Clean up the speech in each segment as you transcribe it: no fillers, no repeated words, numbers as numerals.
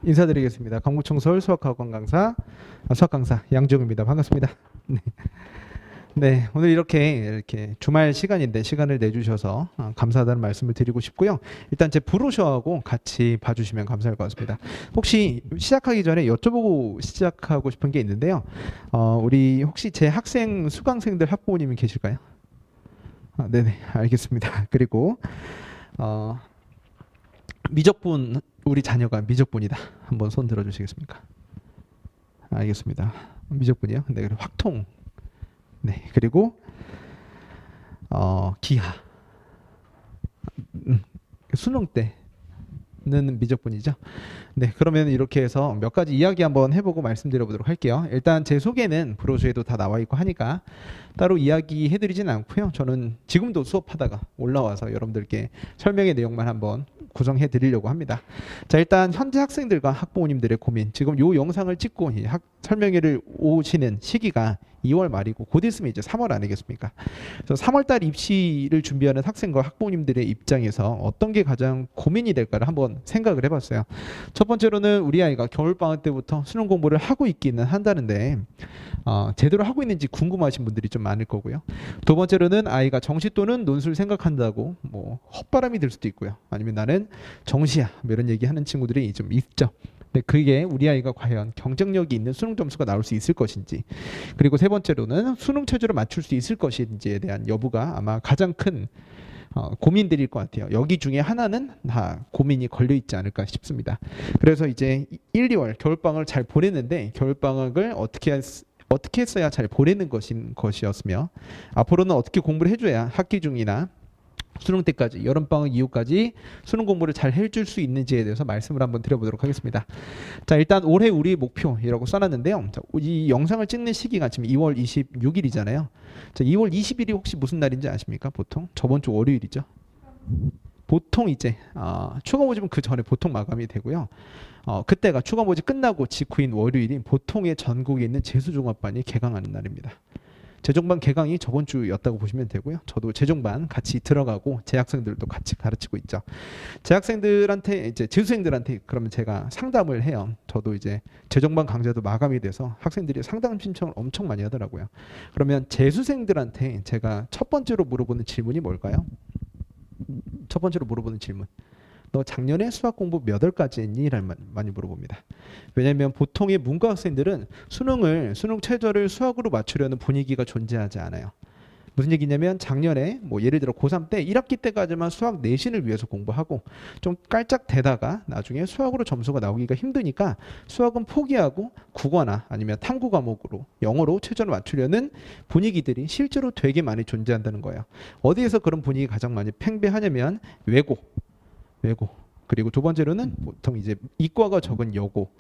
인사드리겠습니다. 강북청 서울 수학학원 강사, 수학 강사 양지용입니다. 반갑습니다. 네. 네, 오늘 이렇게 주말 시간인데 시간을 내주셔서 감사하다는 말씀을 드리고 싶고요. 일단 제 브로셔하고 같이 봐주시면 감사할 것 같습니다. 혹시 시작하기 전에 여쭤보고 시작하고 싶은 게 있는데요. 우리 혹시 제 학생, 수강생들 학부모님이 계실까요? 네네, 알겠습니다. 그리고 어, 미적분, 우리 자녀가 미적분이다. 한번 손 들어주시겠습니까? 알겠습니다. 미적분이요? 네, 그리고 확통. 네, 그리고 기하. 음, 수능 때는 미적분이죠. 네, 그러면 이렇게 해서 몇 가지 이야기 한번 해보고 말씀드려 보도록 할게요. 일단 제 소개는 브로셔에도 다 나와 있고 하니까 따로 이야기해드리진 않고요. 저는 지금도 수업하다가 올라와서 여러분들께 설명의 내용만 한번 구성해 드리려고 합니다. 자, 일단 현재 학생들과 학부모님들의 고민, 지금 요 영상을 찍고 설명회를 오시는 시기가 2월 말이고 곧 있으면 이제 3월 아니겠습니까? 그래서 3월 달 입시를 준비하는 학생과 학부모님들의 입장에서 어떤 게 가장 고민이 될까를 한번 생각을 해봤어요. 첫 번째로는 우리 아이가 겨울방학 때부터 수능 공부를 하고 있기는 한다는데 제대로 하고 있는지 궁금하신 분들이 좀 많을 거고요. 두 번째로는 아이가 정시 또는 논술 생각한다고 뭐 헛바람이 들 수도 있고요. 아니면 나는 정시야 뭐 이런 얘기하는 친구들이 좀 있죠. 근데 그게 우리 아이가 과연 경쟁력이 있는 수능 점수가 나올 수 있을 것인지, 그리고 세 번째로는 수능 체제를 맞출 수 있을 것인지에 대한 여부가 아마 가장 큰 고민들일 것 같아요. 여기 중에 하나는 다 고민이 걸려 있지 않을까 싶습니다. 그래서 이제 1, 2월 겨울방학을 잘 보냈는데 겨울방학을 어떻게 했어야 잘 보내는 것이었으며 앞으로는 어떻게 공부를 해줘야 학기 중이나 수능 때까지 여름방학 이후까지 수능 공부를 잘 해줄 수 있는지에 대해서 말씀을 한번 드려보도록 하겠습니다. 자, 일단 올해 우리 목표이라고 써놨는데요. 자, 이 영상을 찍는 시기가 지금 2월 26일이잖아요. 자, 2월 20일이 혹시 무슨 날인지 아십니까? 보통 저번 주 월요일이죠. 보통 이제 추가 모집은 그 전에 보통 마감이 되고요. 그때가 추가 모집 끝나고 직후인 월요일이 보통의 전국에 있는 재수종합반이 개강하는 날입니다. 재종반 개강이 저번 주였다고 보시면 되고요. 저도 재종반 같이 들어가고 재학생들도 같이 가르치고 있죠. 재학생들한테 이제 재수생들한테 그러면 제가 상담을 해요. 저도 이제 재종반 강좌도 마감이 돼서 학생들이 상담 신청을 엄청 많이 하더라고요. 그러면 재수생들한테 제가 첫 번째로 물어보는 질문이 뭘까요? 첫 번째로 물어보는 질문. 너 작년에 수학 공부 몇 월까지 했니? 라는 많이 물어봅니다. 왜냐하면 보통의 문과 학생들은 수능 최저를 수학으로 맞추려는 분위기가 존재하지 않아요. 무슨 얘기냐면 작년에 뭐 예를 들어 고3 때 1학기 때까지만 수학 내신을 위해서 공부하고 좀 깔짝 대다가 나중에 수학으로 점수가 나오기가 힘드니까 수학은 포기하고 국어나 아니면 탐구 과목으로 영어로 최저를 맞추려는 분위기들이 실제로 되게 많이 존재한다는 거예요. 어디에서 그런 분위기가 가장 많이 팽배하냐면 외고. 그리고 두 번째로는 보통 이제 이과가 적은 여고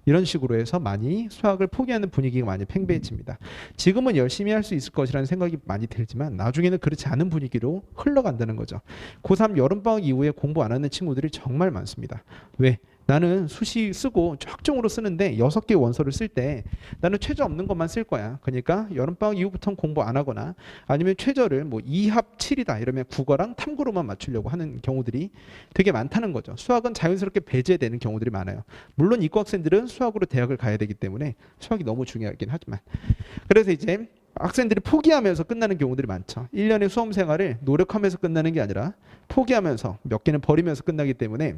이런 식으로 해서 많이 수학을 포기하는 분위기가 많이 팽배해집니다. 지금은 열심히 할 수 있을 것이라는 생각이 많이 들지만 나중에는 그렇지 않은 분위기로 흘러간다는 거죠. 고3 여름방학 이후에 공부 안 하는 친구들이 정말 많습니다. 왜? 나는 수시 쓰고 학종으로 쓰는데 6개 원서를 쓸 때 나는 최저 없는 것만 쓸 거야. 그러니까 여름방학 이후부터는 공부 안 하거나 아니면 최저를 뭐 2합 7이다 이러면 국어랑 탐구로만 맞추려고 하는 경우들이 되게 많다는 거죠. 수학은 자연스럽게 배제되는 경우들이 많아요. 물론 이과 학생들은 수학으로 대학을 가야 되기 때문에 수학이 너무 중요하긴 하지만 그래서 이제 학생들이 포기하면서 끝나는 경우들이 많죠. 1년의 수험 생활을 노력하면서 끝나는 게 아니라 포기하면서 몇 개는 버리면서 끝나기 때문에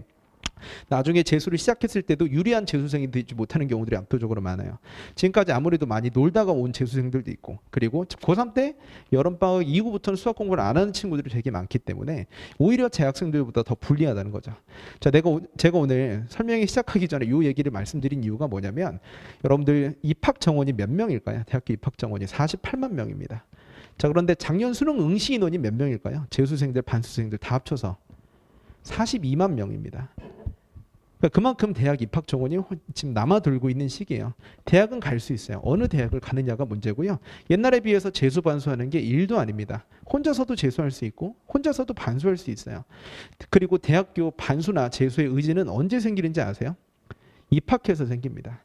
나중에 재수를 시작했을 때도 유리한 재수생이 되지 못하는 경우들이 압도적으로 많아요. 지금까지 아무래도 많이 놀다가 온 재수생들도 있고 그리고 고3 때 여름방학 이후부터는 수학 공부를 안 하는 친구들이 되게 많기 때문에 오히려 재학생들보다 더 불리하다는 거죠. 자, 제가 오늘 설명이 시작하기 전에 이 얘기를 말씀드린 이유가 뭐냐면 여러분들 입학 정원이 몇 명일까요? 대학교 입학 정원이 48만 명입니다. 자, 그런데 작년 수능 응시 인원이 몇 명일까요? 재수생들, 반수생들 다 합쳐서 42만 명입니다. 그러니까 그만큼 대학 입학 정원이 지금 남아돌고 있는 시기예요. 대학은 갈 수 있어요. 어느 대학을 가느냐가 문제고요. 옛날에 비해서 재수 반수하는 게 일도 아닙니다. 혼자서도 재수할 수 있고 혼자서도 반수할 수 있어요. 그리고 대학교 반수나 재수의 의지는 언제 생기는지 아세요? 입학해서 생깁니다.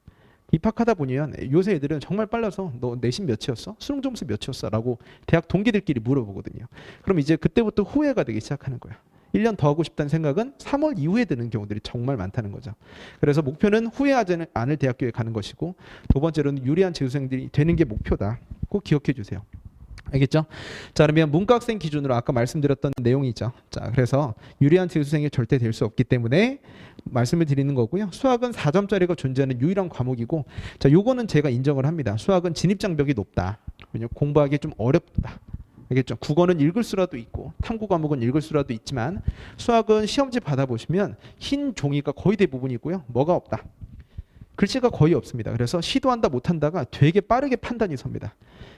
입학하다 보면 요새 애들은 정말 빨라서 너 내신 몇이었어? 수능 점수 몇이었어? 라고 대학 동기들끼리 물어보거든요. 그럼 이제 그때부터 후회가 되기 시작하는 거야. 1년 더 하고 싶다는 생각은 3월 이후에 드는 경우들이 정말 많다는 거죠. 그래서 목표는 후회하지 않을 대학교에 가는 것이고, 두 번째로는 유리한 재수생들이 되는 게 목표다. 꼭 기억해 주세요. 알겠죠? 자, 그러면 문과학생 기준으로 아까 말씀드렸던 내용이죠. 자, 그래서 유리한 재수생이 절대 될 수 없기 때문에 말씀을 드리는 거고요. 수학은 4점짜리가 존재하는 유일한 과목이고, 자, 요거는 제가 인정을 합니다. 수학은 진입장벽이 높다. 왜냐면 공부하기 좀 어렵다. 알겠죠? 국어는 읽을 수라도 있고 탐구 과목은 읽을 수라도 있지만 수학은 시험지 받아보시면 흰 종이가 거의 대부분이고요. 뭐가 없다. 글씨가 거의 없습니다. 그래서 시도한다 못한다가 되게 빠르게 판단이 섭니다.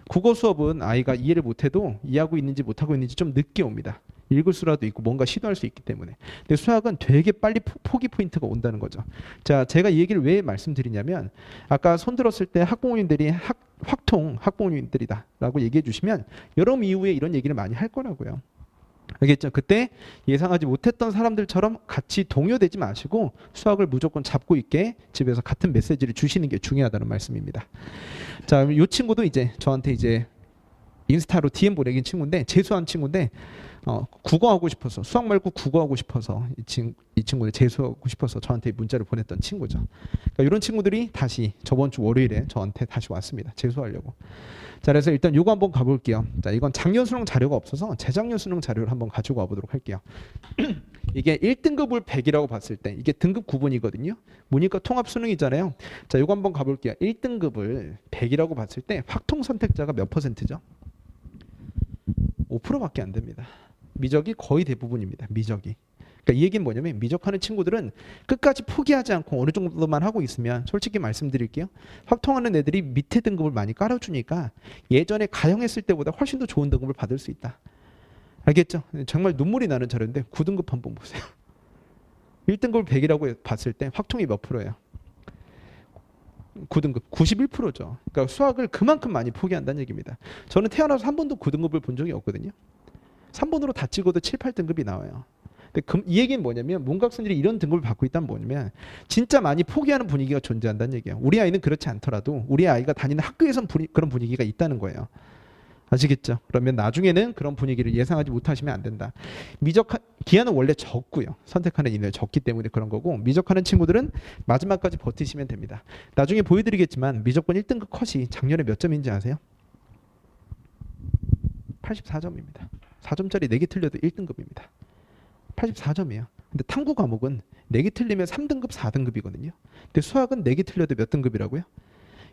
국어 수업은 아이가 이해를 못해도 이해하고 있는지 못하고 있는지 좀 늦게 옵니다. 읽을 수라도 있고 뭔가 시도할 수 있기 때문에. 근데 수학은 되게 빨리 포기 포인트가 온다는 거죠. 자, 제가 이 얘기를 왜 말씀드리냐면 아까 손 들었을 때 학부모님들이 확통 학부모님들이다라고 얘기해 주시면 여름 이후에 이런 얘기를 많이 할 거라고요. 알겠죠? 그때 예상하지 못했던 사람들처럼 같이 동요되지 마시고 수학을 무조건 잡고 있게 집에서 같은 메시지를 주시는 게 중요하다는 말씀입니다. 자, 이 친구도 이제 저한테 이제 인스타로 DM 보내긴 친구인데 재수한 친구인데 국어 하고 싶어서 수학 말고 국어 하고 싶어서 이 친구를 재수하고 싶어서 저한테 문자를 보냈던 친구죠. 그러니까 이런 친구들이 다시 저번 주 월요일에 저한테 다시 왔습니다. 재수하려고. 자, 그래서 일단 이거 한번 가볼게요. 자, 이건 작년 수능 자료가 없어서 재작년 수능 자료를 한번 가지고 와보도록 할게요. 이게 1등급을 100이라고 봤을 때 이게 등급 구분이거든요. 문이과 통합 수능이잖아요. 자, 이거 한번 가볼게요. 1등급을 100이라고 봤을 때 확통 선택자가 몇 %죠? 5%밖에 안 됩니다. 미적이 거의 대부분입니다. 미적이. 그러니까 이 얘기는 뭐냐면 미적하는 친구들은 끝까지 포기하지 않고 어느 정도만 하고 있으면 솔직히 말씀드릴게요. 확통하는 애들이 밑에 등급을 많이 깔아주니까 예전에 가형했을 때보다 훨씬 더 좋은 등급을 받을 수 있다. 알겠죠? 정말 눈물이 나는 자료인데 9등급 한번 보세요. 1등급을 100이라고 봤을 때 확통이 몇 %예요? 9등급 91%죠. 그러니까 수학을 그만큼 많이 포기한다는 얘기입니다. 저는 태어나서 한 번도 9등급을 본 적이 없거든요. 3번으로 다 찍어도 7, 8등급이 나와요. 근데 이 얘기는 뭐냐면 문과학생들이 이런 등급을 받고 있다는 뭐냐면 진짜 많이 포기하는 분위기가 존재한다는 얘기예요. 우리 아이는 그렇지 않더라도 우리 아이가 다니는 학교에선 그런 분위기가 있다는 거예요. 아시겠죠? 그러면 나중에는 그런 분위기를 예상하지 못하시면 안 된다. 기한은 원래 적고요. 선택하는 인원이 적기 때문에 그런 거고 미적하는 친구들은 마지막까지 버티시면 됩니다. 나중에 보여드리겠지만 미적분 1등급 컷이 작년에 몇 점인지 아세요? 84점입니다. 4점짜리 4개 틀려도 1등급입니다. 84점이에요. 근데 탐구 과목은 4개 틀리면 3등급, 4등급이거든요. 근데 수학은 4개 틀려도 몇 등급이라고요?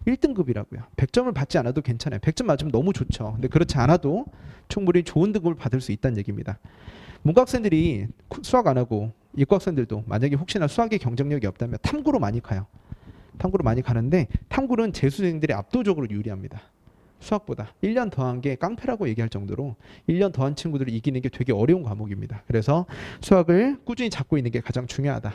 1등급이라고요. 100점을 받지 않아도 괜찮아요. 100점 맞으면 너무 좋죠. 근데 그렇지 않아도 충분히 좋은 등급을 받을 수 있다는 얘기입니다. 문과학생들이 수학 안 하고 이과학생들도 만약에 혹시나 수학에 경쟁력이 없다면 탐구로 많이 가요. 탐구로 많이 가는데 탐구는 재수생들이 압도적으로 유리합니다. 수학보다 1년 더한 게 깡패라고 얘기할 정도로 1년 더한 친구들을 이기는 게 되게 어려운 과목입니다. 그래서 수학을 꾸준히 잡고 있는 게 가장 중요하다.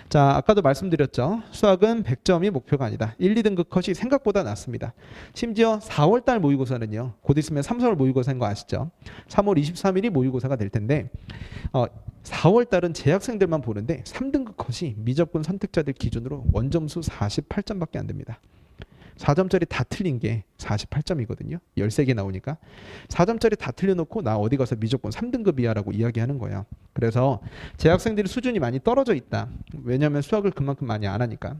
자, 아까도 말씀드렸죠. 수학은 100점이 목표가 아니다. 1, 2등급 컷이 생각보다 낮습니다. 심지어 4월달 모의고사는요. 곧 있으면 3, 4월 모의고사인 거 아시죠? 3월 23일이 모의고사가 될 텐데 4월달은 재학생들만 보는데 3등급 컷이 미적분 선택자들 기준으로 원점수 48점밖에 안 됩니다. 4점짜리 다 틀린 게 48점이거든요. 13개 나오니까 4점짜리 다 틀려놓고 나 어디 가서 미적분 3등급이야 라고 이야기하는 거예요. 그래서 재학생들의 수준이 많이 떨어져 있다. 왜냐하면 수학을 그만큼 많이 안 하니까.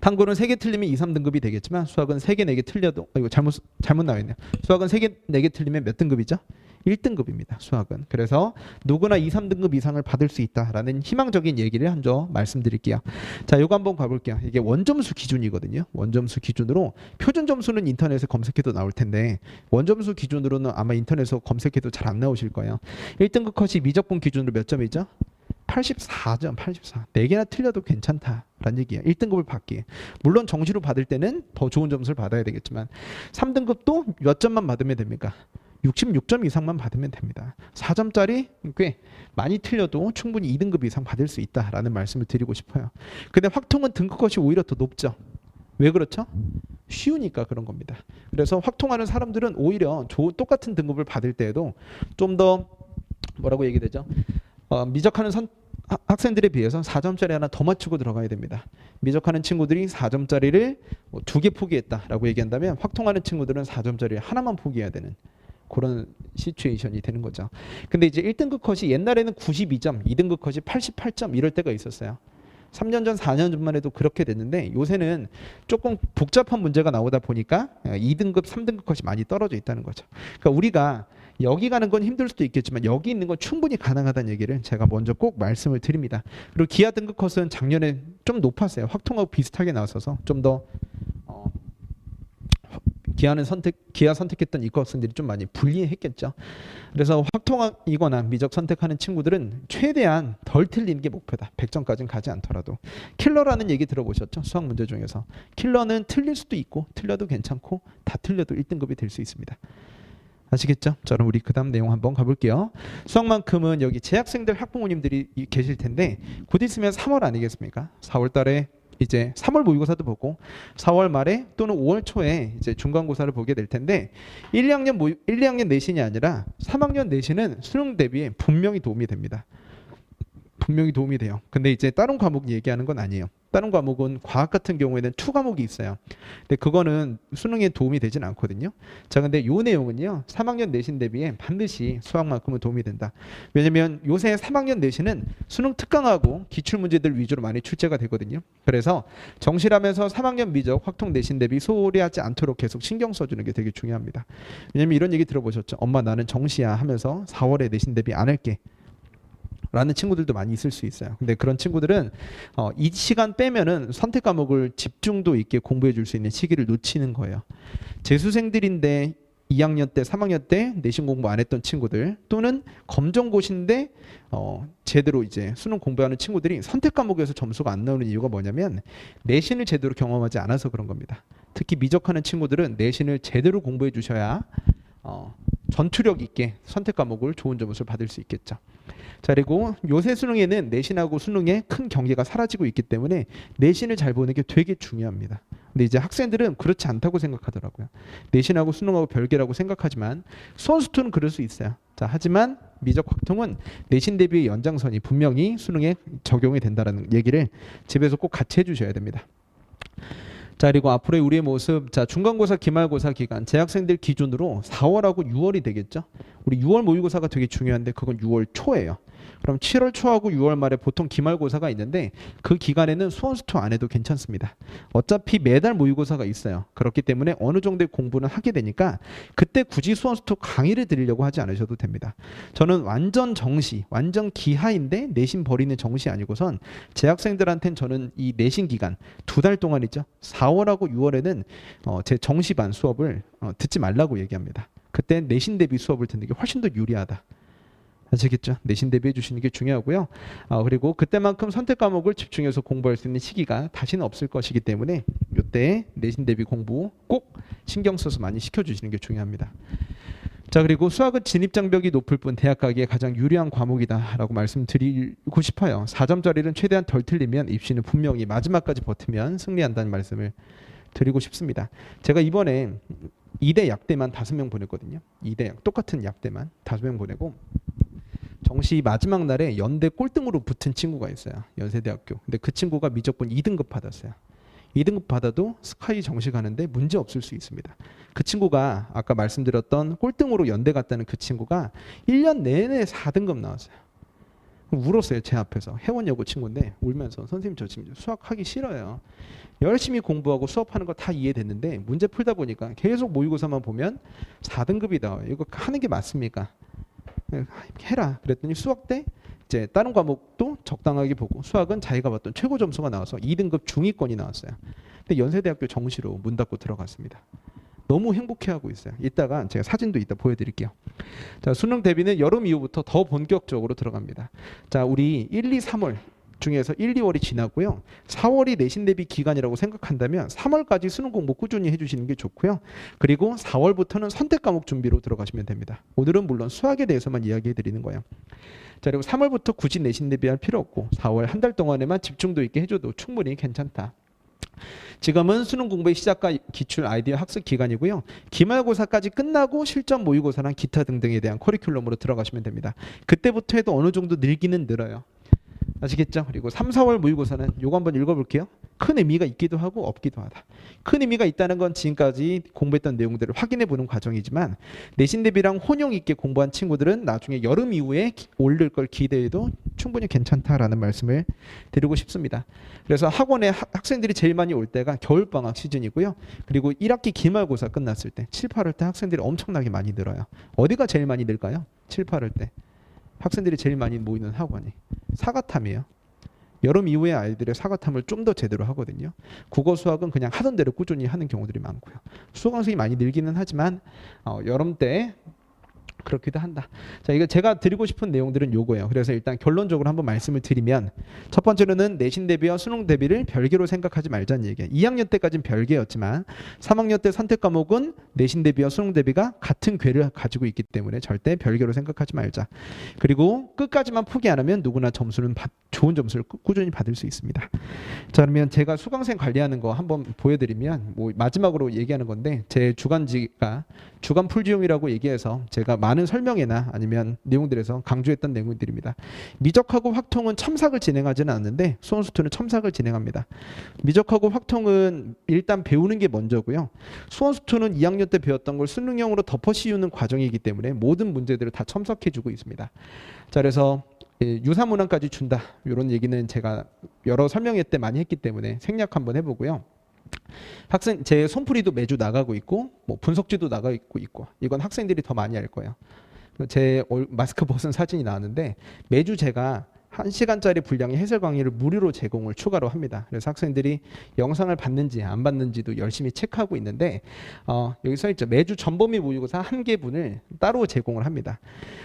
탐구는 3개 틀리면 2, 3등급이 되겠지만 수학은 3개, 4개 틀려도 이거 잘못 나와있네요. 수학은 3개, 4개 틀리면 몇 등급이죠? 1등급입니다. 수학은. 그래서 누구나 2, 3등급 이상을 받을 수 있다라는 희망적인 얘기를 한 점 말씀드릴게요. 자, 이거 한번 가볼게요. 이게 원점수 기준이거든요. 원점수 기준으로 표준 점수는 인터넷에 검색해도 나올 텐데 원점수 기준으로는 아마 인터넷에서 검색해도 잘 안 나오실 거예요. 1등급 컷이 미적분 기준으로 몇 점이죠? 84점, 84. 4개나 틀려도 괜찮다라는 얘기예요. 1등급을 받기에. 물론 정시로 받을 때는 더 좋은 점수를 받아야 되겠지만 3등급도 몇 점만 받으면 됩니까? 66점 이상만 받으면 됩니다. 4점짜리 꽤 많이 틀려도 충분히 2등급 이상 받을 수 있다라는 말씀을 드리고 싶어요. 근데 확통은 등급 컷이 오히려 더 높죠. 왜 그렇죠? 쉬우니까 그런 겁니다. 그래서 확통하는 사람들은 오히려 똑같은 등급을 받을 때에도 좀 더 뭐라고 얘기되죠? 미적하는 학생들에 비해서 4점짜리 하나 더 맞추고 들어가야 됩니다. 미적하는 친구들이 4점짜리를 2개 포기했다라고 얘기한다면 확통하는 친구들은 4점짜리 하나만 포기해야 되는 그런 시츄에이션이 되는 거죠. 근데 이제 1등급 컷이 옛날에는 92점, 2등급 컷이 88점 이럴 때가 있었어요. 3년 전, 4년 전만 해도 그렇게 됐는데 요새는 조금 복잡한 문제가 나오다 보니까 2등급, 3등급 컷이 많이 떨어져 있다는 거죠. 그러니까 우리가 여기 가는 건 힘들 수도 있겠지만 여기 있는 건 충분히 가능하다는 얘기를 제가 먼저 꼭 말씀을 드립니다. 그리고 기아 등급 컷은 작년에 좀 높았어요. 확통하고 비슷하게 나왔어서 좀 더 기아 선택했던 이과학생들이 좀 많이 불리했겠죠. 그래서 확통이거나 미적 선택하는 친구들은 최대한 덜 틀리는 게 목표다. 100점까지는 가지 않더라도. 킬러라는 얘기 들어보셨죠? 수학 문제 중에서. 킬러는 틀릴 수도 있고 틀려도 괜찮고 다 틀려도 1등급이 될 수 있습니다. 아시겠죠? 자, 그럼 우리 그 다음 내용 한번 가볼게요. 수학만큼은 여기 재학생들 학부모님들이 계실 텐데 곧 있으면 3월 아니겠습니까? 4월 달에 이제 3월 모의고사도 보고 4월 말에 또는 5월 초에 이제 중간고사를 보게 될 텐데 1, 2학년 내신이 아니라 3학년 내신은 수능 대비에 분명히 도움이 됩니다. 분명히 도움이 돼요. 근데 이제 다른 과목 얘기하는 건 아니에요. 다른 과목은 과학 같은 경우에는 2 과목이 있어요. 근데 그거는 수능에 도움이 되진 않거든요. 자, 근데 요 내용은요. 3학년 내신 대비에 반드시 수학만큼은 도움이 된다. 왜냐면 요새 3학년 내신은 수능 특강하고 기출 문제들 위주로 많이 출제가 되거든요. 그래서 정시라면서 3학년 미적 확통 내신 대비 소홀히 하지 않도록 계속 신경 써주는 게 되게 중요합니다. 왜냐면 이런 얘기 들어보셨죠? 엄마 나는 정시야 하면서 4월에 내신 대비 안 할게. 라는 친구들도 많이 있을 수 있어요. 근데 그런 친구들은 이 시간 빼면은 선택 과목을 집중도 있게 공부해 줄 수 있는 시기를 놓치는 거예요. 재수생들인데 2학년 때, 3학년 때 내신 공부 안 했던 친구들 또는 검정고시인데 제대로 이제 수능 공부하는 친구들이 선택 과목에서 점수가 안 나오는 이유가 뭐냐면 내신을 제대로 경험하지 않아서 그런 겁니다. 특히 미적하는 친구들은 내신을 제대로 공부해 주셔야 전투력 있게 선택 과목을 좋은 점수를 받을 수 있겠죠. 자, 그리고 요새 수능에는 내신하고 수능의 큰 경계가 사라지고 있기 때문에 내신을 잘 보는 게 되게 중요합니다. 근데 이제 학생들은 그렇지 않다고 생각하더라고요. 내신하고 수능하고 별개라고 생각하지만 수원수투는 그럴 수 있어요. 자, 하지만 미적 확통은 내신 대비의 연장선이 분명히 수능에 적용이 된다는 얘기를 집에서 꼭 같이 해주셔야 됩니다. 자, 그리고 앞으로의 우리의 모습, 자, 중간고사, 기말고사 기간, 재학생들 기준으로 4월하고 6월이 되겠죠. 우리 6월 모의고사가 되게 중요한데 그건 6월 초예요. 그럼 7월 초하고 6월 말에 보통 기말고사가 있는데 그 기간에는 수원수투 안 해도 괜찮습니다. 어차피 매달 모의고사가 있어요. 그렇기 때문에 어느 정도의 공부는 하게 되니까 그때 굳이 수원수투 강의를 드리려고 하지 않으셔도 됩니다. 저는 완전 정시, 완전 기하인데 내신 버리는 정시 아니고선 재학생들한테는 저는 이 내신 기간 2달 동안이죠. 4월하고 6월에는 제 정시반 수업을 듣지 말라고 얘기합니다. 그때 내신 대비 수업을 듣는 게 훨씬 더 유리하다. 아시겠죠? 내신 대비해 주시는 게 중요하고요. 그리고 그때만큼 선택 과목을 집중해서 공부할 수 있는 시기가 다시는 없을 것이기 때문에 이때 내신 대비 공부 꼭 신경 써서 많이 시켜주시는 게 중요합니다. 자, 그리고 수학은 진입장벽이 높을 뿐 대학 가기에 가장 유리한 과목이다라고 말씀드리고 싶어요. 4점짜리는 최대한 덜 틀리면 입시는 분명히 마지막까지 버티면 승리한다는 말씀을 드리고 싶습니다. 제가 이번에 2대 약대만 5명 보냈거든요. 2대 약 똑같은 약대만 5명 보내고 정시 마지막 날에 연대 꼴등으로 붙은 친구가 있어요. 연세대학교. 근데 그 친구가 미적분 2등급 받았어요. 2등급 받아도 스카이 정시 가는데 문제 없을 수 있습니다. 그 친구가 아까 말씀드렸던 꼴등으로 연대 갔다는 그 친구가 1년 내내 4등급 나왔어요. 울었어요. 제 앞에서. 해원여고 친구인데 울면서 선생님 저 지금 수학하기 싫어요. 열심히 공부하고 수업하는 거 다 이해됐는데 문제 풀다 보니까 계속 모의고사만 보면 4등급이 나와요. 이거 하는 게 맞습니까? 해라. 그랬더니 수학 때 이제 다른 과목도 적당하게 보고 수학은 자기가 봤던 최고 점수가 나와서 2등급 중위권이 나왔어요. 근데 연세대학교 정시로 문 닫고 들어갔습니다. 너무 행복해하고 있어요. 이따가 제가 사진도 이따 보여드릴게요. 자, 수능 대비는 여름 이후부터 더 본격적으로 들어갑니다. 자, 우리 1, 2, 3월 중에서 1, 2월이 지나고요. 4월이 내신 대비 기간이라고 생각한다면 3월까지 수능 공부 꾸준히 해주시는 게 좋고요. 그리고 4월부터는 선택 과목 준비로 들어가시면 됩니다. 오늘은 물론 수학에 대해서만 이야기해 드리는 거예요. 자, 그리고 3월부터 굳이 내신 대비할 필요 없고 4월 한 달 동안에만 집중도 있게 해줘도 충분히 괜찮다. 지금은 수능 공부의 시작과 기출 아이디어 학습 기간이고요. 기말고사까지 끝나고 실전 모의고사랑 기타 등등에 대한 커리큘럼으로 들어가시면 됩니다. 그때부터 해도 어느 정도 늘기는 늘어요. 아시겠죠? 그리고 3, 4월 모의고사는 요거 한번 읽어볼게요. 큰 의미가 있기도 하고 없기도 하다. 큰 의미가 있다는 건 지금까지 공부했던 내용들을 확인해 보는 과정이지만 내신 대비랑 혼용 있게 공부한 친구들은 나중에 여름 이후에 올릴 걸 기대해도 충분히 괜찮다라는 말씀을 드리고 싶습니다. 그래서 학원에 학생들이 제일 많이 올 때가 겨울방학 시즌이고요. 그리고 1학기 기말고사 끝났을 때 7, 8월 때 학생들이 엄청나게 많이 늘어요. 어디가 제일 많이 늘까요? 7, 8월 때 학생들이 제일 많이 모이는 학원이 사과탐이에요. 여름 이후에 아이들의 사과탐을 좀 더 제대로 하거든요. 국어 수학은 그냥 하던 대로 꾸준히 하는 경우들이 많고요. 수강생이 많이 늘기는 하지만 여름 때 그렇기도 한다. 자, 이거 제가 드리고 싶은 내용들은 요거예요. 그래서 일단 결론적으로 한번 말씀을 드리면 첫 번째로는 내신 대비와 수능 대비를 별개로 생각하지 말자는 얘기예요. 2학년 때까지는 별개였지만 3학년 때 선택 과목은 내신 대비와 수능 대비가 같은 궤를 가지고 있기 때문에 절대 별개로 생각하지 말자. 그리고 끝까지만 포기 안 하면 누구나 점수는 좋은 점수를 꾸준히 받을 수 있습니다. 자, 그러면 제가 수강생 관리하는 거 한번 보여드리면 뭐 마지막으로 얘기하는 건데 제 주간지가 주간 풀지용이라고 얘기해서 제가 많은 설명회나 아니면 내용들에서 강조했던 내용들입니다. 미적하고 확통은 첨삭을 진행하지는 않는데 수원수투는 첨삭을 진행합니다. 미적하고 확통은 일단 배우는 게 먼저고요. 수원수투는 2학년 때 배웠던 걸 수능형으로 덮어 씌우는 과정이기 때문에 모든 문제들을 다 첨삭해주고 있습니다. 자, 그래서 유사문항까지 준다. 이런 얘기는 제가 여러 설명회 때 많이 했기 때문에 생략 한번 해보고요. 학생 제 손풀이도 매주 나가고 있고 뭐 분석지도 나가고 있고 이건 학생들이 더 많이 할 거예요. 제 마스크 벗은 사진이 나왔는데 매주 제가 1시간짜리 분량의 해설 강의를 무료로 제공을 추가로 합니다. 그래서 학생들이 영상을 봤는지 안 봤는지도 열심히 체크하고 있는데 여기 써 있죠. 매주 전범위 모의고사 1개분을 따로 제공을 합니다.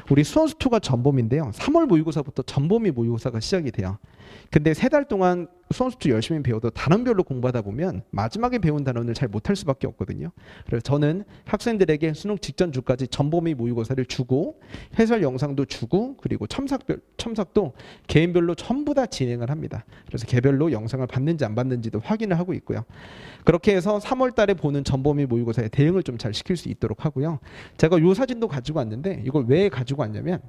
우리 수원수투가 전범인데요. 3월 모의고사부터 전범위 모의고사가 시작이 돼요. 근데 3달 동안 수원수투 열심히 배워도 단원별로 공부하다 보면 마지막에 배운 단원을 잘 못할 수밖에 없거든요. 그래서 저는 학생들에게 수능 직전 주까지 전범위 모의고사를 주고 해설 영상도 주고 그리고 첨삭도 개인별로 전부 다 진행을 합니다. 그래서 개별로 영상을 봤는지 안 봤는지도 확인을 하고 있고요. 그렇게 해서 3월 달에 보는 전범위 모의고사에 대응을 좀 잘 시킬 수 있도록 하고요. 제가 이 사진도 가지고 왔는데 이걸 왜 가지고 왔냐면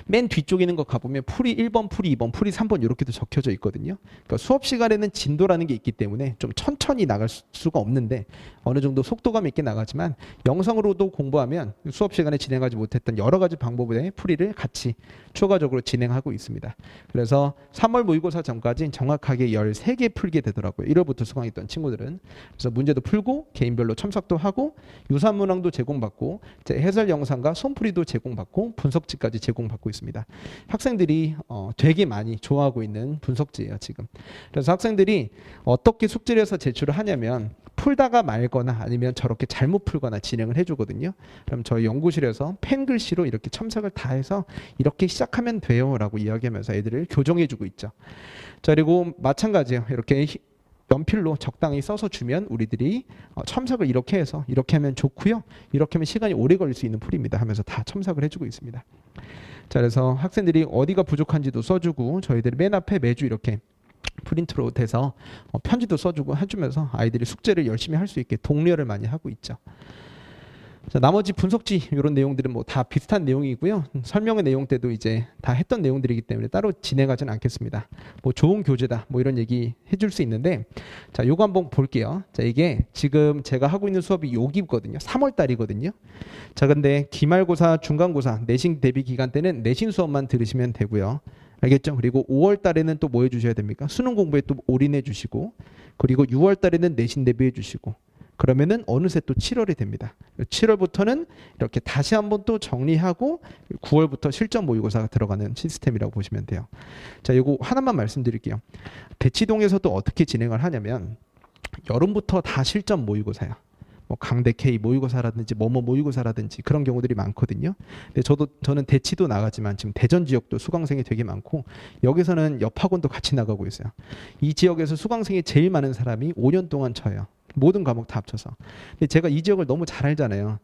맨 뒤쪽에 있는 거 가보면 풀이 1번, 풀이 2번, 풀이 3번 이렇게도 적혀져 있거든요. 그러니까 수업 시간에는 진도라는 게 있기 때문에 좀 천천히 나갈 수가 없는데 어느 정도 속도감 있게 나가지만 영상으로도 공부하면 수업 시간에 진행하지 못했던 여러 가지 방법의 풀이를 같이 추가적으로 진행하고 있습니다. 그래서 3월 모의고사 전까지 정확하게 13개 풀게 되더라고요. 1월부터 수강했던 친구들은. 그래서 문제도 풀고 개인별로 첨삭도 하고 유사문항도 제공받고 해설 영상과 손풀이도 제공받고 분석지까지 제공받고 있습니다. 학생들이 되게 많이 좋아하고 있는 분석지예요, 지금. 그래서 학생들이 어떻게 숙지를 해서 제출을 하냐면 풀다가 말거나 아니면 저렇게 잘못 풀거나 진행을 해주거든요. 그럼 저희 연구실에서 펜글씨로 이렇게 첨삭을 다 해서 이렇게 시작하면 돼요 라고 이야기하면서 애들을 교정해주고 있죠. 자, 그리고 마찬가지예요. 이렇게 연필로 적당히 써서 주면 우리들이 첨삭을 이렇게 해서 이렇게 하면 좋고요. 이렇게 하면 시간이 오래 걸릴 수 있는 풀입니다 하면서 다 첨삭을 해주고 있습니다. 자, 그래서 학생들이 어디가 부족한지도 써주고 저희들이 맨 앞에 매주 이렇게 프린트로 돼서 편지도 써주고 해주면서 아이들이 숙제를 열심히 할 수 있게 독려를 많이 하고 있죠. 자, 나머지 분석지 이런 내용들은 뭐 다 비슷한 내용이고요. 설명의 내용 때도 이제 다 했던 내용들이기 때문에 따로 진행하지는 않겠습니다. 뭐 좋은 교재다 뭐 이런 얘기 해줄 수 있는데 자, 요거 한번 볼게요. 자, 이게 지금 제가 하고 있는 수업이 여기거든요. 3월 달이거든요. 자, 근데 기말고사, 중간고사, 내신 대비 기간 때는 내신 수업만 들으시면 되고요. 알겠죠? 그리고 5월 달에는 또 뭐 해주셔야 됩니까? 수능 공부에 또 올인해 주시고 그리고 6월 달에는 내신 대비해 주시고 그러면은 어느새 또 7월이 됩니다. 7월부터는 이렇게 다시 한번 또 정리하고 9월부터 실전 모의고사가 들어가는 시스템이라고 보시면 돼요. 자, 이거 하나만 말씀드릴게요. 대치동에서도 어떻게 진행을 하냐면 여름부터 다 실전 모의고사예요. 뭐 강대 K 모의고사라든지 뭐뭐 모의고사라든지 그런 경우들이 많거든요. 근데 저는 대치도 나가지만 지금 대전 지역도 수강생이 되게 많고 여기서는 옆 학원도 같이 나가고 있어요. 이 지역에서 수강생이 제일 많은 사람이 5년 동안 쳐요. 모든 과목 다 합쳐서. 근데 제가 이 지역을 너무 잘 알잖아요.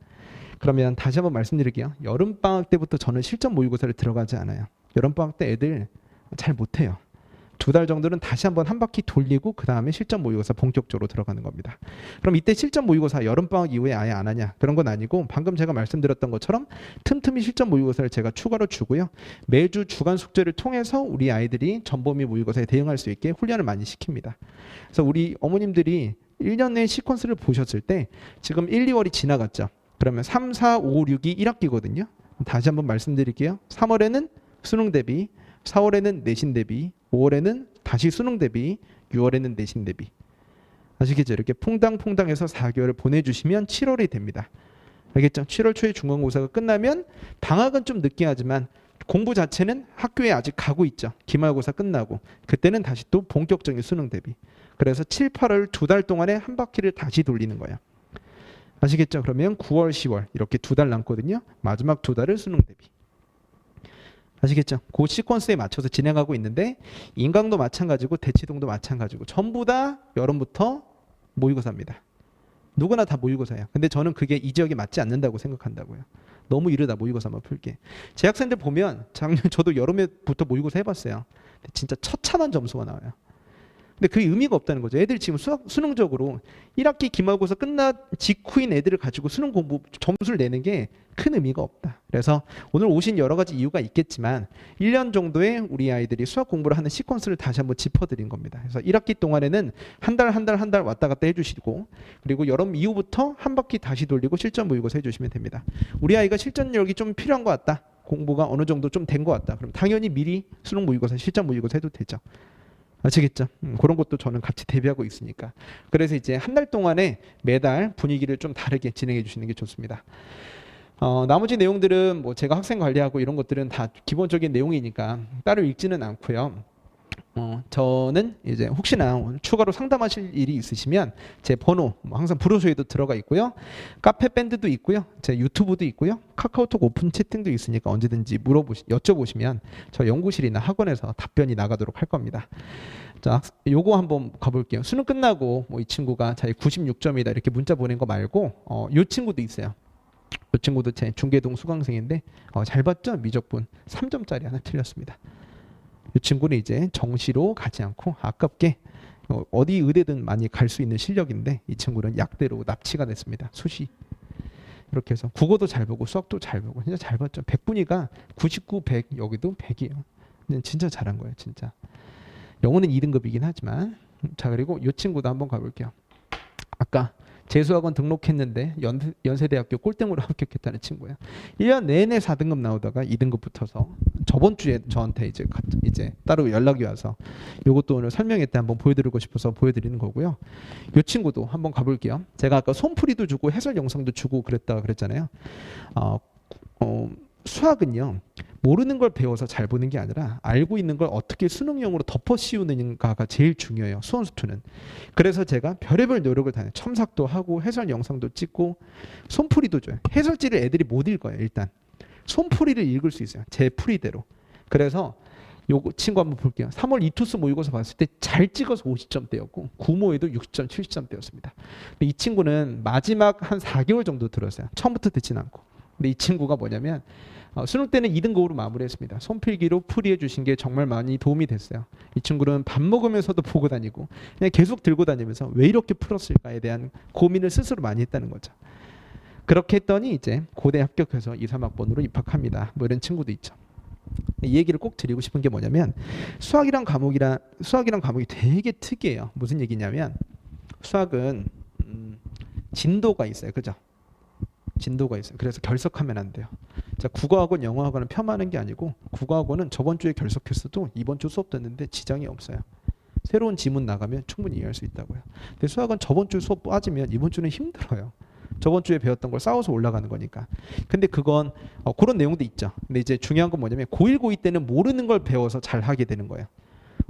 그러면 다시 한번 말씀드릴게요. 여름방학 때부터 저는 실전 모의고사를 들어가지 않아요. 여름방학 때 애들 잘 못해요. 두 달 정도는 다시 한번 한 바퀴 돌리고 그 다음에 실전 모의고사 본격적으로 들어가는 겁니다. 그럼 이때 실전 모의고사 여름방학 이후에 아예 안 하냐? 그런 건 아니고 방금 제가 말씀드렸던 것처럼 틈틈이 실전 모의고사를 제가 추가로 주고요. 매주 주간 숙제를 통해서 우리 아이들이 전범위 모의고사에 대응할 수 있게 훈련을 많이 시킵니다. 그래서 우리 어머님들이 1년 내 시퀀스를 보셨을 때 지금 1, 2월이 지나갔죠. 그러면 3, 4, 5, 6이 1학기거든요. 다시 한번 말씀드릴게요. 3월에는 수능 대비, 4월에는 내신 대비, 5월에는 다시 수능 대비, 6월에는 내신 대비. 아시겠죠? 이렇게 퐁당퐁당해서 4개월을 보내주시면 7월이 됩니다. 알겠죠? 7월 초에 중간고사가 끝나면 방학은 좀 늦게 하지만 공부 자체는 학교에 아직 가고 있죠. 기말고사 끝나고 그때는 다시 또 본격적인 수능 대비. 그래서 7, 8월 두 달 동안에 한 바퀴를 다시 돌리는 거예요. 아시겠죠? 그러면 9월, 10월 이렇게 두 달 남거든요. 마지막 두 달을 수능 대비. 아시겠죠? 그 시퀀스에 맞춰서 진행하고 있는데 인강도 마찬가지고 대치동도 마찬가지고 전부 다 여름부터 모의고사입니다. 누구나 다 모의고사예요. 근데 저는 그게 이 지역에 맞지 않는다고 생각한다고요. 너무 이르다 모의고사만 풀게. 제 학생들 보면 작년 저도 여름에부터 모의고사 해봤어요. 진짜 처참한 점수가 나와요. 근데 그게 의미가 없다는 거죠. 애들 지금 수능적으로 1학기 기말고사 끝난 직후인 애들을 가지고 수능 공부 점수를 내는 게 큰 의미가 없다. 그래서 오늘 오신 여러 가지 이유가 있겠지만 1년 정도의 우리 아이들이 수학 공부를 하는 시퀀스를 다시 한번 짚어드린 겁니다. 그래서 1학기 동안에는 한 달 왔다 갔다 해주시고 그리고 여름 이후부터 한 바퀴 다시 돌리고 실전 모의고사 해주시면 됩니다. 우리 아이가 실전력이 좀 필요한 것 같다. 공부가 어느 정도 좀 된 것 같다. 그럼 당연히 미리 수능 모의고사, 실전 모의고사 해도 되죠. 아시겠죠? 그런 것도 저는 같이 대비하고 있으니까. 그래서 이제 한 달 동안에 매달 분위기를 좀 다르게 진행해 주시는 게 좋습니다. 나머지 내용들은 뭐 제가 학생 관리하고 이런 것들은 다 기본적인 내용이니까 따로 읽지는 않고요. 저는 이제 혹시나 추가로 상담하실 일이 있으시면 제 번호 항상 브로셔에도 들어가 있고요. 카페 밴드도 있고요. 제 유튜브도 있고요. 카카오톡 오픈 채팅도 있으니까 언제든지 여쭤보시면 저 연구실이나 학원에서 답변이 나가도록 할 겁니다. 자, 요거 한번 가볼게요. 수능 끝나고 뭐 이 친구가 자기 96점이다 이렇게 문자 보낸 거 말고 요 친구도 있어요. 이 친구도 제 중계동 수강생인데 잘 봤죠? 미적분 3점짜리 하나 틀렸습니다. 이 친구는 이제 정시로 가지 않고 아깝게 어디 의대든 많이 갈 수 있는 실력인데 이 친구는 약대로 납치가 됐습니다. 수시. 이렇게 해서 국어도 잘 보고 수학도 잘 보고 진짜 잘 봤죠. 100분위가 99, 100 여기도 100이에요. 진짜 잘한 거예요. 진짜. 영어는 2등급이긴 하지만 자 그리고 이 친구도 한번 가볼게요. 아까 재수학원 등록했는데 연세대학교 꼴등으로 합격했다는 친구예요. 1년 내내 4등급 나오다가 2등급 붙어서 저번 주에 저한테 이제 따로 연락이 와서 이것도 오늘 설명회 때 한번 보여드리고 싶어서 보여드리는 거고요. 이 친구도 한번 가볼게요. 제가 아까 손풀이도 주고 해설 영상도 주고 그랬잖아요. 수학은요. 모르는 걸 배워서 잘 보는 게 아니라 알고 있는 걸 어떻게 수능용으로 덮어 씌우는가가 제일 중요해요. 수원수투는. 그래서 제가 별의별 노력을 다해요. 첨삭도 하고 해설 영상도 찍고 손풀이도 줘요. 해설지를 애들이 못 읽어요. 일단. 손풀이를 읽을 수 있어요. 제 풀이대로. 그래서 요거 친구 한번 볼게요. 3월 이투스 모의고사 봤을 때 잘 찍어서 50점대였고 구모에도 60점, 70점대였습니다. 근데 이 친구는 마지막 한 4개월 정도 들었어요. 처음부터 듣진 않고. 근데 이 친구가 뭐냐면 수능 때는 2등급으로 마무리했습니다. 손필기로 풀이해 주신 게 정말 많이 도움이 됐어요. 이 친구는 밥 먹으면서도 보고 다니고 그냥 계속 들고 다니면서 왜 이렇게 풀었을까에 대한 고민을 스스로 많이 했다는 거죠. 그렇게 했더니 이제 고대 합격해서 2, 3학번으로 입학합니다. 뭐 이런 친구도 있죠. 이 얘기를 꼭 드리고 싶은 게 뭐냐면 수학이란 과목이 되게 특이해요. 무슨 얘기냐면 수학은 진도가 있어요. 그죠? 진도가 있어요. 그래서 결석하면 안 돼요. 자, 국어학원, 영어학원은 폄하하는 게 아니고 국어학원은 저번 주에 결석했어도 이번 주 수업 듣는데 지장이 없어요. 새로운 지문 나가면 충분히 이해할 수 있다고요. 근데 수학은 저번 주 수업 빠지면 이번 주는 힘들어요. 저번 주에 배웠던 걸 쌓아서 올라가는 거니까. 근데 그건 그런 내용도 있죠. 근데 이제 중요한 건 뭐냐면 고1, 고2 때는 모르는 걸 배워서 잘 하게 되는 거예요.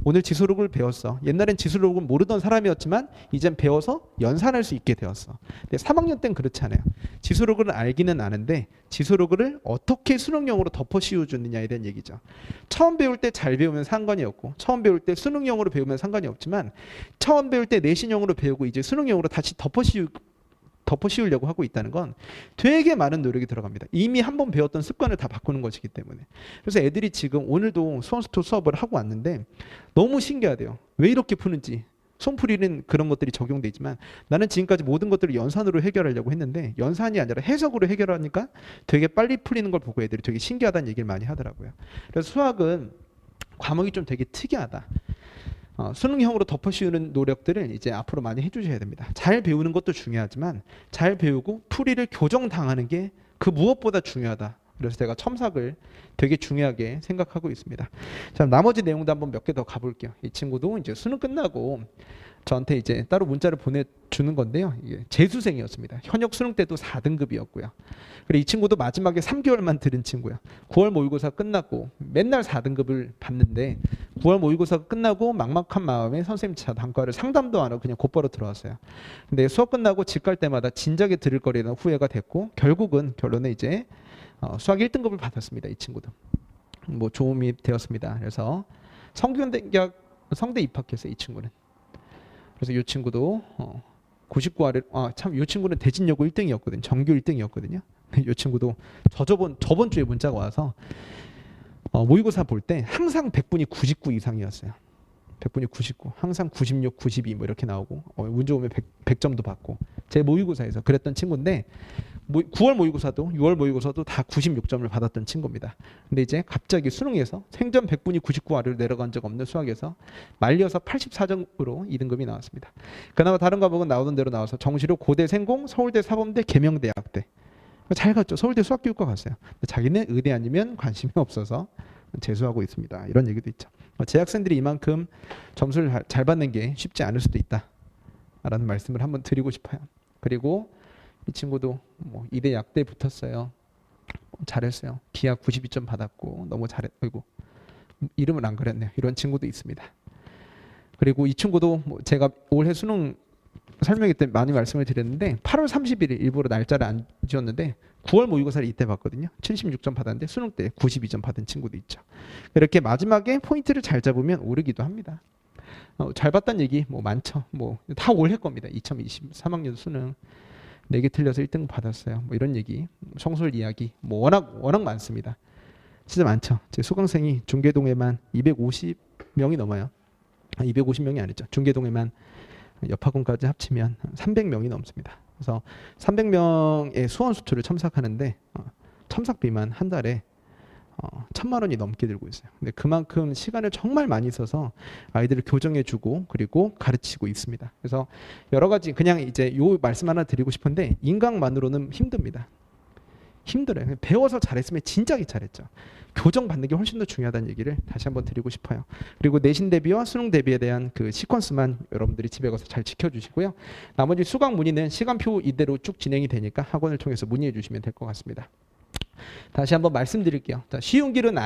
오늘 지수록을 배웠어. 옛날엔 지수록을 모르던 사람이었지만 이젠 배워서 연산할 수 있게 되었어. 근데 3학년 때는 그렇지 않아요. 지수록을 알기는 아는데 지수록을 어떻게 수능용으로 덮어 씌워주느냐에 대한 얘기죠. 처음 배울 때 잘 배우면 상관이 없고 처음 배울 때 수능용으로 배우면 상관이 없지만 처음 배울 때 내신용으로 배우고 이제 수능용으로 다시 덮어 씌우고 덮어 씌우려고 하고 있다는 건 되게 많은 노력이 들어갑니다. 이미 한번 배웠던 습관을 다 바꾸는 것이기 때문에. 그래서 애들이 지금 오늘도 수원스토 수업을 하고 왔는데 너무 신기하대요. 왜 이렇게 푸는지. 손풀이는 그런 것들이 적용돼 있지만 나는 지금까지 모든 것들을 연산으로 해결하려고 했는데 연산이 아니라 해석으로 해결하니까 되게 빨리 풀리는 걸 보고 애들이 되게 신기하다는 얘기를 많이 하더라고요. 그래서 수학은 과목이 좀 되게 특이하다. 수능형으로 덮어씌우는 노력들을 이제 앞으로 많이 해주셔야 됩니다. 잘 배우는 것도 중요하지만 잘 배우고 풀이를 교정당하는 게 그 무엇보다 중요하다. 그래서 제가 첨삭을 되게 중요하게 생각하고 있습니다. 자, 나머지 내용도 한번 몇 개 더 가볼게요. 이 친구도 이제 수능 끝나고 저한테 이제 따로 문자를 보내주는 건데요. 이게 재수생이었습니다. 현역 수능 때도 4등급이었고요. 그리고 이 친구도 마지막에 3개월만 들은 친구야. 9월 모의고사 끝나고 맨날 4등급을 받는데 9월 모의고사가 끝나고 막막한 마음에 선생님 단과를 상담도 안 하고 그냥 곧바로 들어왔어요. 근데 수업 끝나고 집 갈 때마다 진작에 들을 거리는 후회가 됐고 결국은 결론에 이제 수학 1등급을 받았습니다. 이 친구도. 뭐 좋음이 되었습니다. 그래서 성대 입학했어요. 이 친구는. 그래서 이 친구도 99화를 참 이 친구는 대진여고 1등이었거든요. 정규 1등이었거든요. 이 친구도 저번 주에 문자가 와서 모의고사 볼 때 항상 100분이 99 이상이었어요. 100분이 99, 항상 96, 92 뭐 이렇게 나오고 운 좋으면 100점도 받고 제 모의고사에서 그랬던 친구인데 9월 모의고사도 6월 모의고사도 다 96점을 받았던 친구입니다. 근데 이제 갑자기 수능에서 생전 100분이 99화를 내려간 적 없는 수학에서 말려서 84점으로 2등급이 나왔습니다. 그나마 다른 과목은 나오던 대로 나와서 정시로 고대 생공, 서울대 사범대, 계명대학대 잘 갔죠. 서울대 수학교육과 갔어요. 자기는 의대 아니면 관심이 없어서 재수하고 있습니다. 이런 얘기도 있죠. 재학생들이 이만큼 점수를 잘 받는 게 쉽지 않을 수도 있다라는 말씀을 한번 드리고 싶어요. 그리고 이 친구도 뭐 이대 약대 붙었어요. 잘했어요. 기하 92점 받았고 너무 잘했고 이름은 안 그랬네요. 이런 친구도 있습니다. 그리고 이 친구도 뭐 제가 올해 수능 설명회 때 많이 말씀을 드렸는데 8월 31일 일부러 날짜를 안 지었는데 9월 모의고사를 이때 봤거든요. 76점 받았는데 수능 때 92점 받은 친구도 있죠. 이렇게 마지막에 포인트를 잘 잡으면 오르기도 합니다. 잘 봤다는 얘기 뭐 많죠. 뭐 다 올해 겁니다. 2023학년 수능 4개 틀려서 1등 받았어요. 뭐 이런 얘기, 성술 이야기 뭐 워낙 많습니다. 진짜 많죠. 제 수강생이 중계동에만 250명이 넘어요. 250명이 아니죠. 중계동에만 옆학원까지 합치면 300명이 넘습니다. 그래서 300명의 수원수투를 첨삭하는데 첨삭비만 한 달에 1,000만 원이 넘게 들고 있어요. 근데 그만큼 시간을 정말 많이 써서 아이들을 교정해주고 그리고 가르치고 있습니다. 그래서 여러 가지 그냥 이제 요 말씀 하나 드리고 싶은데 인강만으로는 힘듭니다. 힘들어요. 배워서 잘했으면 진작에 잘했죠. 교정 받는 게 훨씬 더 중요하다는 얘기를 다시 한번 드리고 싶어요. 그리고 내신 대비와 수능 대비에 대한 그 시퀀스만 여러분들이 집에 가서 잘 지켜주시고요. 나머지 수강 문의는 시간표 이대로 쭉 진행이 되니까 학원을 통해서 문의해 주시면 될 것 같습니다. 다시 한번 말씀드릴게요. 쉬운 길은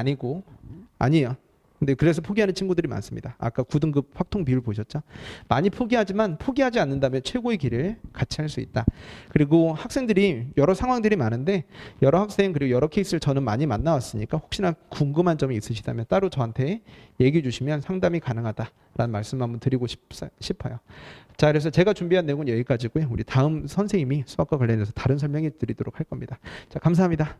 아니에요. 근데 그래서 포기하는 친구들이 많습니다. 아까 9등급 확통 비율 보셨죠? 많이 포기하지만 포기하지 않는다면 최고의 길을 같이 할 수 있다. 그리고 학생들이 여러 상황들이 많은데 여러 학생 그리고 여러 케이스를 저는 많이 만나왔으니까 혹시나 궁금한 점이 있으시다면 따로 저한테 얘기해 주시면 상담이 가능하다라는 말씀 한번 드리고 싶어요. 자, 그래서 제가 준비한 내용은 여기까지고요. 우리 다음 선생님이 수학과 관련해서 다른 설명해 드리도록 할 겁니다. 자, 감사합니다.